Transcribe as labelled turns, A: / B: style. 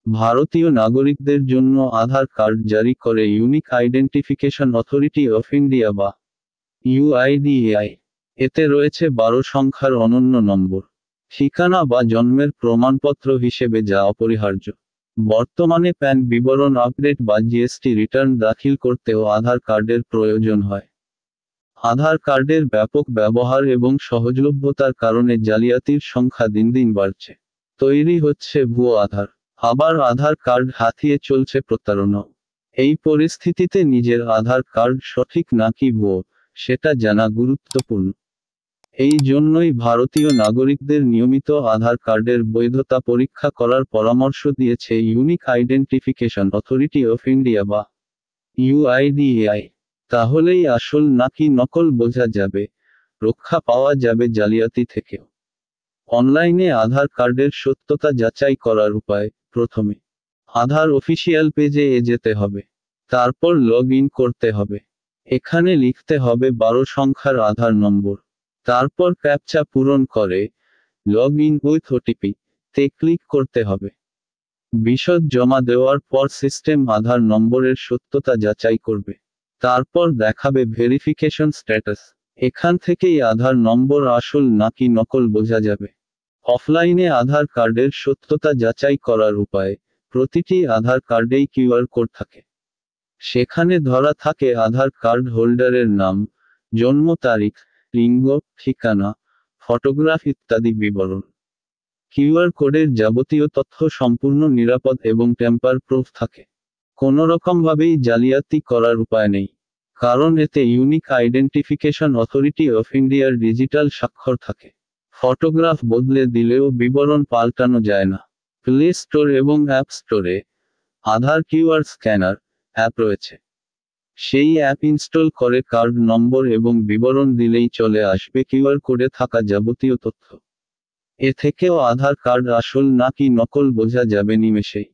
A: ভারতীয় নাগরিকদের জন্য আধার কার্ড জারি করে unique identification authority of India বা ইউআইডিএআই। এতে রয়েছে 12 সংখ্যার অনন্য নম্বর, ঠিকানা বা জন্মের প্রমাণপত্র হিসেবে যা অপরিহার্য। বর্তমানে প্যান বিবরণ আপডেট বা জিএসটি রিটার্ন দাখিল করতেও আধার কার্ডের প্রয়োজন হয়। আধার কার্ডের ব্যাপক ব্যবহার এবং সহজলভ্যতার কারণে জালিয়াতির সংখ্যা দিন দিন বাড়ছে। তৈরি হচ্ছে ভুয়ো আধার, আবার আধার কার্ড হাতিয়ে চলছে প্রতারণা। এই পরিস্থিতিতে নিজের আধার কার্ড সঠিক নাকি ভুয়ো, সেটা জানা গুরুত্বপূর্ণ। এই জন্যই ভারতীয় নাগরিকদের নিয়মিত আধার কার্ডের বৈধতা পরীক্ষা করার পরামর্শ দিয়েছে unique identification authority of India বা ইউআইডিএআই। তাহলেই আসল নাকি নকল বোঝা যাবে, রক্ষা পাওয়া যাবে জালিয়াতি থেকেও। অনলাইনে আধার কার্ডের সত্যতা যাচাই করার উপায়: প্রথমে আধার অফিসিয়াল পেজে যেতে হবে। তারপর লগ ইন করতে হবে। এখানে লিখতে হবে 12 সংখ্যার আধার নম্বর। তারপর ক্যাপচা পূরণ করে লগ ইন উইথ ওটিপি তে ক্লিক করতে হবে। বিশদ জমা দেওয়ার পর সিস্টেম আধার নম্বরের সত্যতা যাচাই করবে। তারপর দেখাবে ভেরিফিকেশন স্ট্যাটাস। এখান থেকেই আধার নম্বর আসল নাকি নকল বোঝা যাবে। অফলাইনে আধার কার্ডের সত্যতা যাচাই করার উপায়: প্রতিটি আধার কার্ডেই কিউআর কোড থাকে। সেখানে ধরা থাকে আধার কার্ড হোল্ডারের নাম, জন্ম তারিখ, লিঙ্গ, ঠিকানা, ফটোগ্রাফ ইত্যাদি বিবরণ। কিউআর কোডের যাবতীয় তথ্য সম্পূর্ণ নিরাপদ এবং টেম্পার প্রুফ থাকে। কোনোরকমভাবেই জালিয়াতি করার উপায় নেই, কারণ এতে ইউনিক আইডেন্টিফিকেশন অথরিটি অফ ইন্ডিয়ার ডিজিটাল স্বাক্ষর থাকে। ফটোগ্রাফ বদলে দিলেও বিবরণ পাল্টানো যায় না। প্লে স্টোর এবং অ্যাপ স্টোরে আধার কিউআর স্ক্যানার অ্যাপ রয়েছে। সেই অ্যাপ ইনস্টল করে কার্ড নম্বর এবং বিবরণ দিলেই চলে আসবে কিউআর কোডে থাকা যাবতীয় তথ্য। এ থেকেও আধার কার্ড আসল নাকি নকল বোঝা যাবে নিমেষেই।